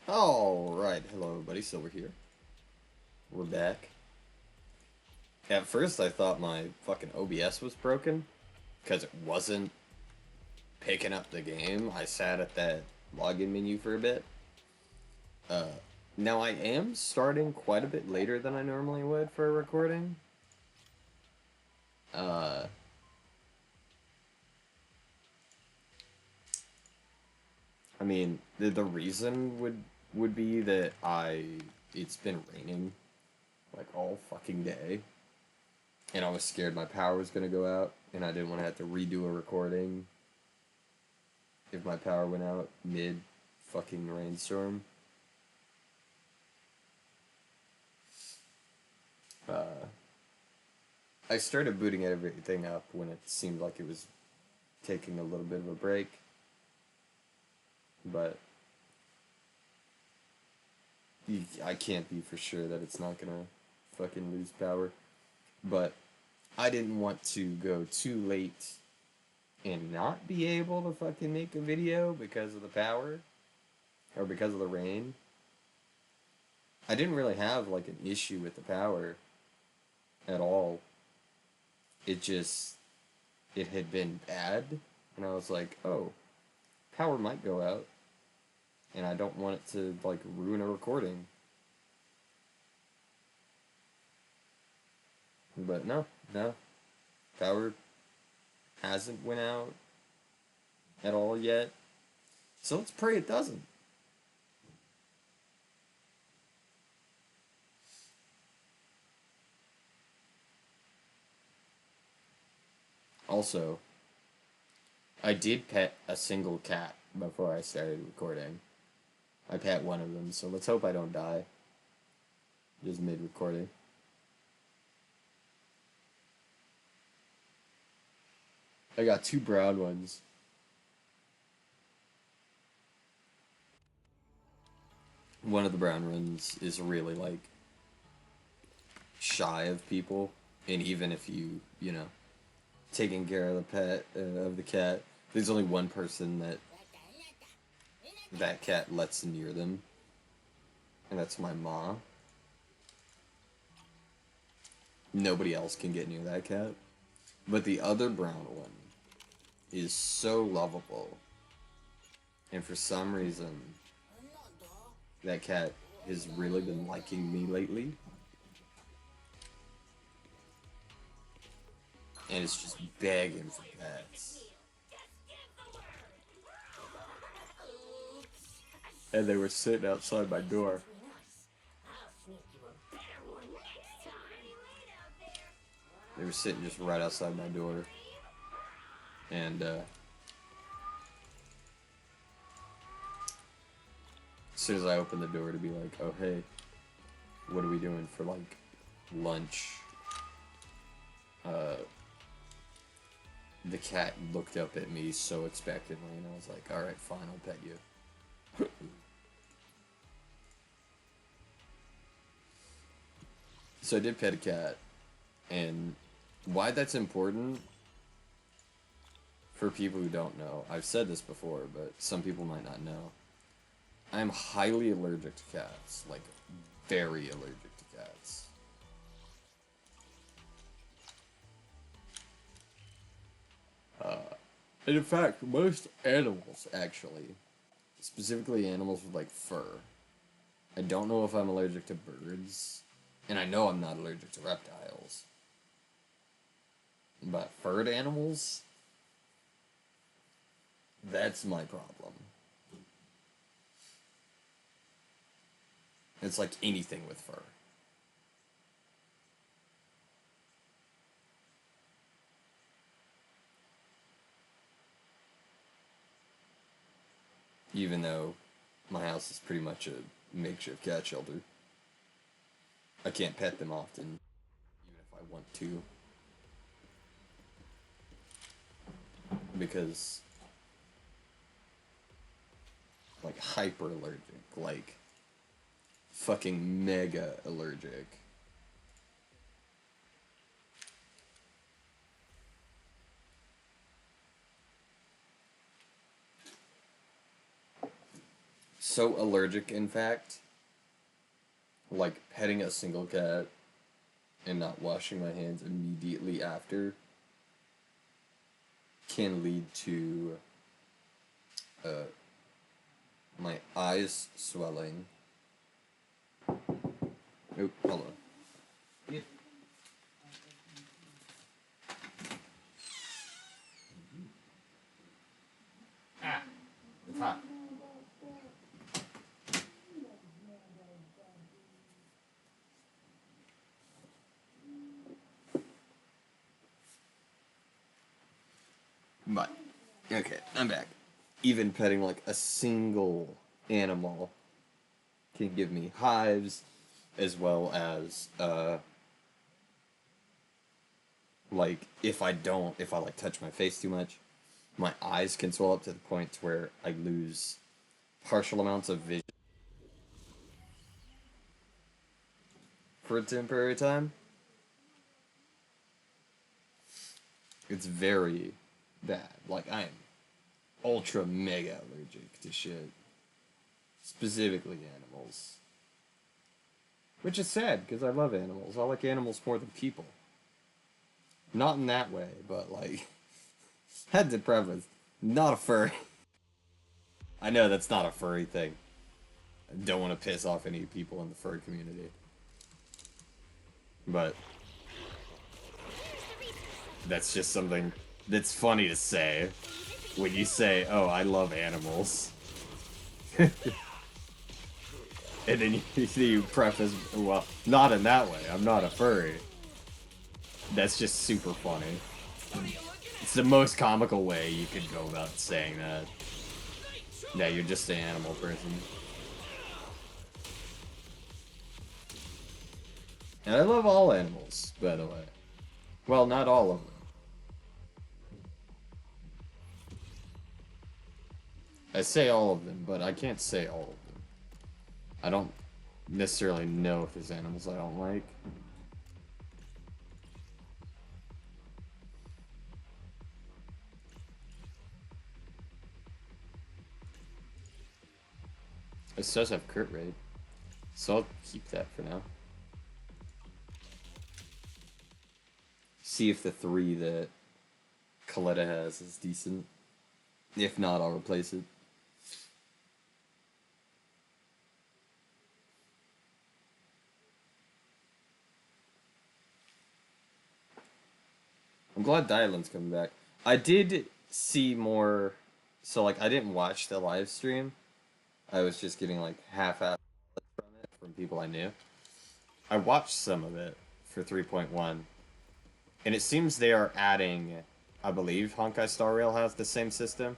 Alright, hello everybody, Silver here. We're back. At first I thought my fucking OBS was broken, because it wasn't picking up the game. I sat at that login menu for a bit. Uh, Now I am starting quite a bit later than I normally would for a recording. Uh, I mean, the reason would be that it's been raining, like, all fucking day. And I was scared my power was gonna go out, and I didn't want to have to redo a recording if my power went out mid fucking rainstorm. Uh, I started booting everything up when it seemed like it was taking a little bit of a break, but I can't be for sure that it's not gonna fucking lose power. But I didn't want to go too late and not be able to fucking make a video because of the power or because of the rain. I didn't really have like an issue with the power at all. It just it had been bad, and I was like, "Oh, power might go out, and I don't want it to like ruin a recording." But no, power hasn't went out at all yet. So let's pray it doesn't. Also, I did pet a single cat before I started recording. I pet one of them, so let's hope I don't die. Just mid recording. I got two brown ones. One of the brown ones is really like shy of people, and even if you taking care of the pet of the cat, there's only one person that cat lets near them, and that's my mom. Nobody else can get near that cat. But the other brown one is so lovable, and for some reason, that cat has really been liking me lately, and it's just begging for pets. And they were sitting outside my door. They were sitting just right outside my door, and as soon as I opened the door to be like, "Oh hey, what are we doing for like lunch?" Uh, the cat looked up at me so expectantly, and I was like, "All right, fine, I'll pet you." So I did pet a cat, and why that's important for people who don't know. I've said this before, but some people might not know. I'm highly allergic to cats, like very allergic to cats. And in fact, most animals actually, specifically animals with like fur. I don't know if I'm allergic to birds, and I know I'm not allergic to reptiles. But furred animals, that's my problem. It's like anything with fur. Even though my house is pretty much a makeshift cat shelter. I can't pet them often, even if I want to, because like hyper allergic, like fucking mega allergic. so allergic, in fact, like petting a single cat and not washing my hands immediately after can lead to uh, my eyes swelling. Oh, hold on. Yeah. Ah, it's hot. But, okay, I'm back. Even petting like a single animal can give me hives, as well as, like, if I like touch my face too much, my eyes can swell up to the point where I lose partial amounts of vision for a temporary time. It's very bad. Like, I'm ultra mega allergic to shit. Specifically animals. Which is sad, because I love animals. I like animals more than people. Not in that way, but like, had to preface, not a furry. I know that's not a furry thing. I don't want to piss off any people in the furry community. But that's just something that's funny to say when you say, oh, I love animals. And then you preface, well, not in that way. I'm not a furry. That's just super funny. It's the most comical way you could go about saying that. Yeah, you're just an animal person. And I love all animals, by the way. Well, not all of them. I say all of them, but I can't say all of them. I don't necessarily know if there's animals I don't like. It does have crit rate, so I'll keep that for now. See if the 3 that Coletta has is decent. If not, I'll replace it. I'm glad Dylan's coming back. I did see more, so like I didn't watch the live stream. I was just getting like half-assed from it from people I knew. I watched some of it for 3.1, and it seems they are adding, I believe Honkai Star Rail has the same system,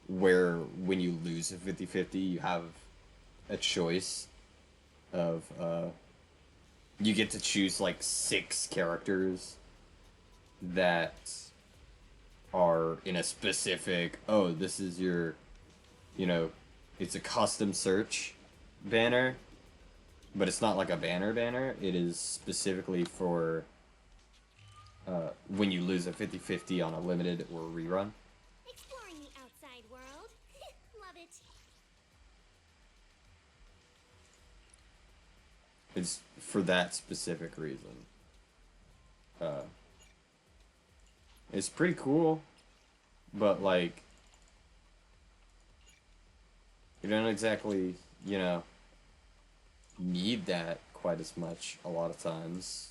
where when you lose a 50-50, you have a choice of, you get to choose like 6 characters that are in a specific, oh, this is your, you know, it's a custom search banner, but it's not like a banner. It is specifically for when you lose a 50-50 on a limited or rerun. Exploring the outside world. Love it. It's for that specific reason. It's pretty cool, but like, you don't exactly, you know, need that quite as much a lot of times.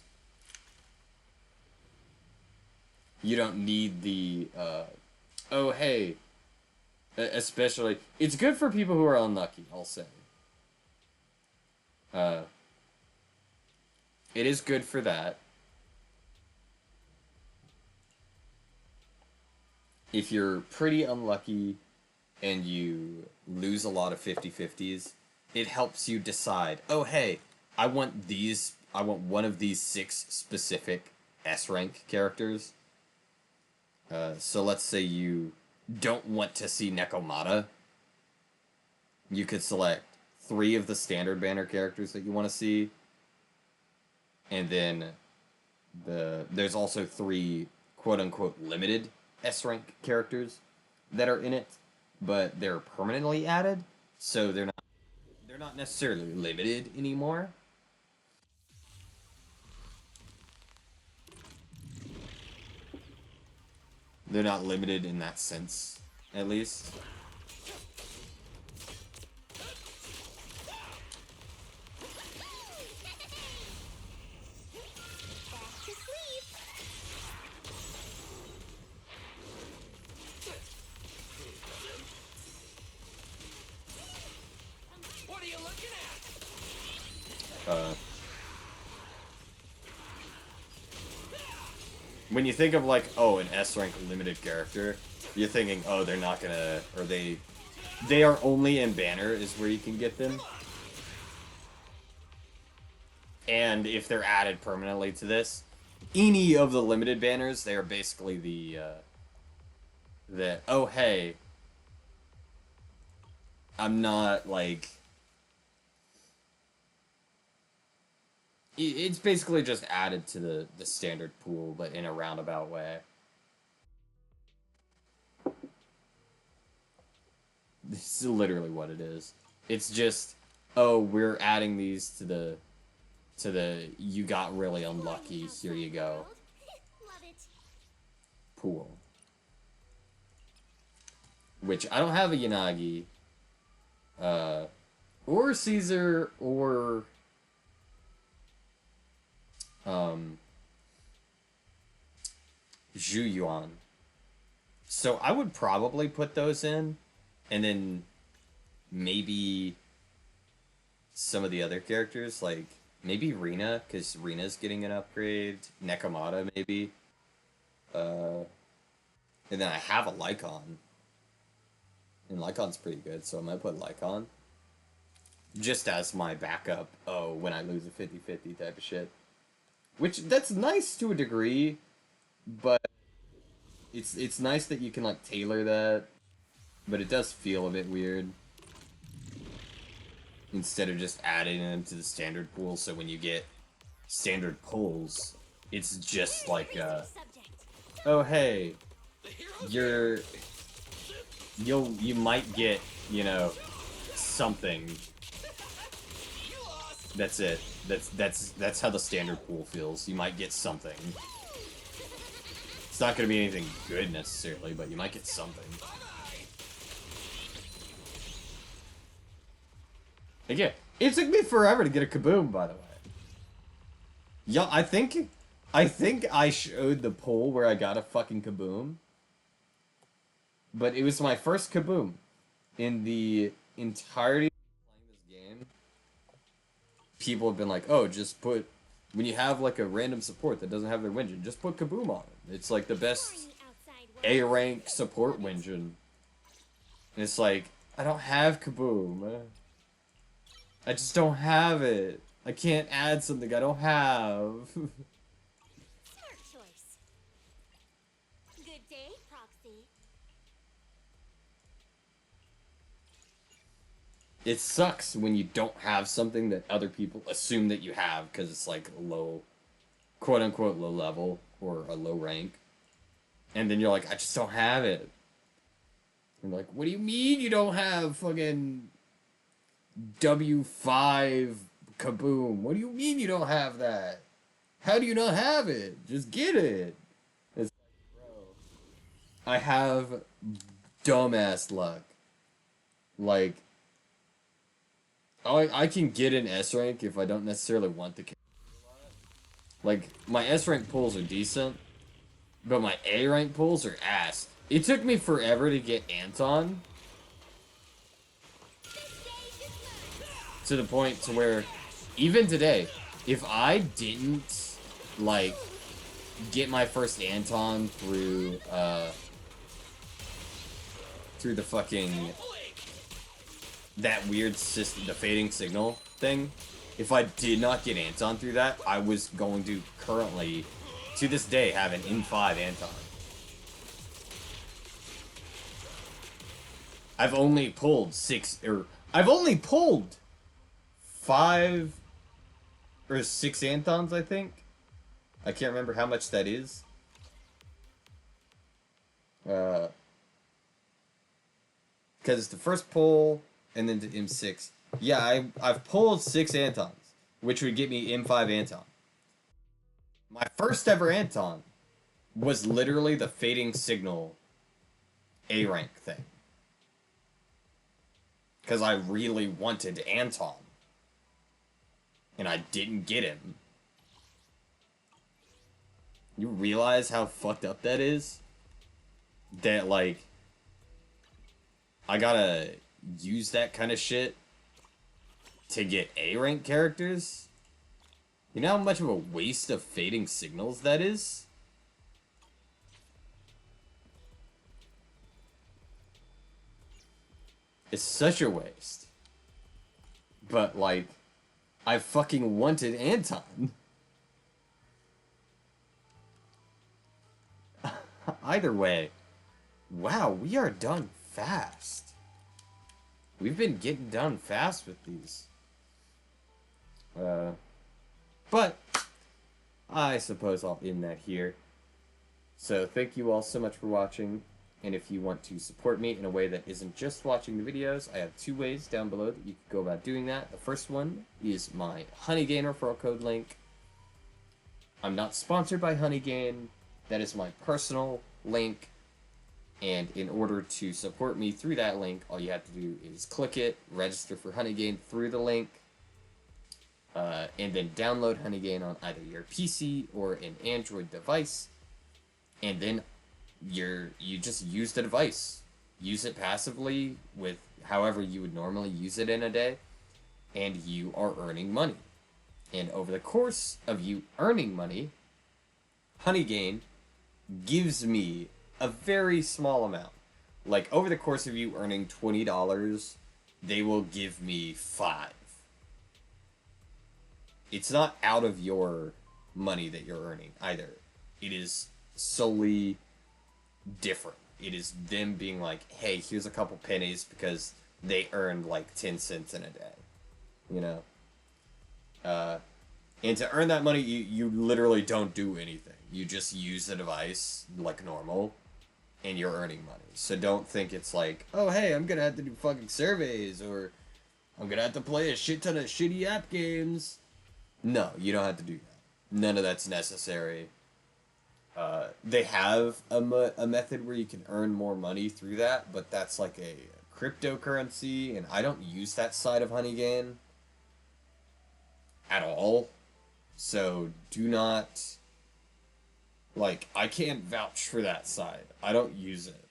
You don't need the, oh hey, especially, it's good for people who are unlucky, I'll say. It is good for that. If you're pretty unlucky and you lose a lot of 50-50s, it helps you decide, oh hey, I want one of these 6 specific S-rank characters. So let's say you don't want to see Nekomata. You could select 3 of the standard banner characters that you want to see. And then there's also 3 quote-unquote limited S-rank characters that are in it, but they're permanently added, so they're not They're not necessarily limited anymore. They're not limited in that sense, at least. What are you looking When you think of like, oh, an S rank limited character, you're thinking, oh, they're not gonna, or they are only in banner is where you can get them. And if they're added permanently to this, any of the limited banners, they are basically the oh hey, I'm not like. It's basically just added to the standard pool, but in a roundabout way. This is literally what it is. It's just, oh, we're adding these to the you got really unlucky, here you go Love it. pool. Which I don't have a Yanagi, or Caesar, or Zhu Yuan. So I would probably put those in, and then maybe some of the other characters, like maybe Rina, because Rina's getting an upgrade. Nekomata, maybe. And then I have a Lycon. And Lycon's pretty good, so I might put Lycon. Just as my backup, oh, when I lose a 50-50 type of shit. Which, that's nice to a degree, but it's nice that you can, like, tailor that, but it does feel a bit weird. Instead of just adding them to the standard pool, so when you get standard pulls, it's just like, oh, hey, you might get, you know, something. That's it. That's how the standard pool feels. You might get something. It's not gonna be anything good necessarily, but you might get something. Again, it took me forever to get a Kaboom, by the way. Yeah, I think I showed the poll where I got a fucking Kaboom. But it was my first Kaboom in the entirety of playing this game. People have been like, oh, just put, when you have like a random support that doesn't have their Winjin, just put Kaboom on it. It's like the best A rank support Winjin. And it's like, I don't have Kaboom. I just don't have it. I can't add something I don't have. Smart choice. Good day, Proxy. It sucks when you don't have something that other people assume that you have because it's like low, quote unquote, low level or a low rank. And then you're like, I just don't have it. And like, what do you mean you don't have fucking W5 Kaboom? What do you mean you don't have that? How do you not have it? Just get it. It's like, bro, I have dumbass luck. Like, I can get an S rank if I don't necessarily want the character. Like, my S rank pulls are decent, but my A rank pulls are ass. It took me forever to get Anton. To the point to where, even today, if I didn't, like, get my first Anton through the fucking, that weird system, the fading signal thing, if I did not get Anton through that, I was going to currently, to this day, have an N5 Anton. I've only pulled 5 or 6 Antons, I think. I can't remember how much that is. Because it's the first pull, and then to M6. Yeah, I've pulled 6 Antons, which would get me M5 Anton. My first ever Anton was literally the Fading Signal A rank thing. Because I really wanted Anton. And I didn't get him. You realize how fucked up that is? That, like, I gotta use that kind of shit to get A rank characters? You know how much of a waste of Fading Signals that is? It's such a waste. But, like, I fucking wanted Anton. Either way, wow, we are done fast. We've been getting done fast with these. But I suppose I'll end that here. So thank you all so much for watching. And if you want to support me in a way that isn't just watching the videos, I have 2 ways down below that you can go about doing that. The first one is my Honeygain referral code link. I'm not sponsored by Honeygain. That is my personal link. And in order to support me through that link, all you have to do is click it, register for Honeygain through the link, and then download Honeygain on either your PC or an Android device. And then you just use the device. Use it passively with however you would normally use it in a day, and you are earning money. And over the course of you earning money, Honeygain gives me a very small amount. Like, over the course of you earning $20, they will give me 5. It's not out of your money that you're earning either. It is solely different. It is them being like, hey, here's a couple pennies because they earned like 10 cents in a day. You know? And to earn that money, you literally don't do anything. You just use the device like normal, and you're earning money. So don't think it's like, oh, hey, I'm gonna have to do fucking surveys, or I'm gonna have to play a shit ton of shitty app games. No, you don't have to do that. None of that's necessary. They have a method where you can earn more money through that, but that's like a cryptocurrency, and I don't use that side of Honeygain at all. So do not, like, I can't vouch for that side. I don't use it.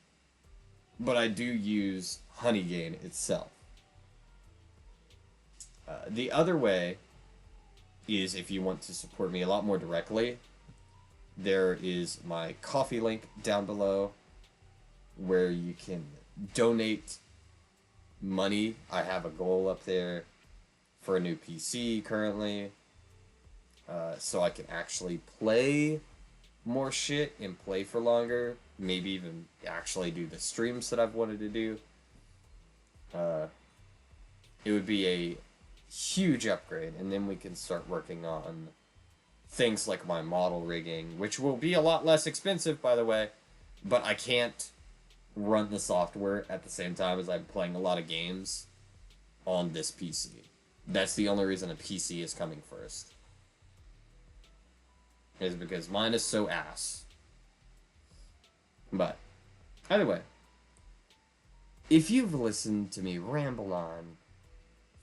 But I do use Honeygain itself. The other way is if you want to support me a lot more directly, there is my Ko-fi link down below where you can donate money. I have a goal up there for a new PC currently, so I can actually play more shit and play for longer, maybe even actually do the streams that I've wanted to do. It would be a huge upgrade, and then we can start working on things like my model rigging, which will be a lot less expensive, by the way, but I can't run the software at the same time as I'm playing a lot of games on this PC. That's the only reason a PC is coming first. Is because mine is so ass. But, either way, if you've listened to me ramble on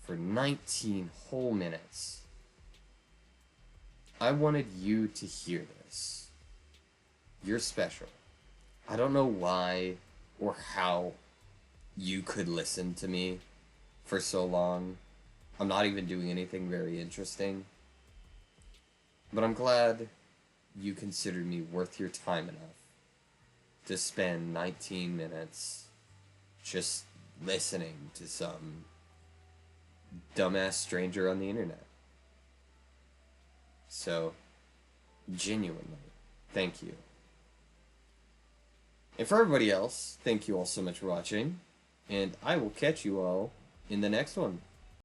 for 19 whole minutes, I wanted you to hear this. You're special. I don't know why or how you could listen to me for so long. I'm not even doing anything very interesting. But I'm glad you considered me worth your time enough to spend 19 minutes just listening to some dumbass stranger on the internet. So, genuinely, thank you. And for everybody else, thank you all so much for watching, and I will catch you all in the next one.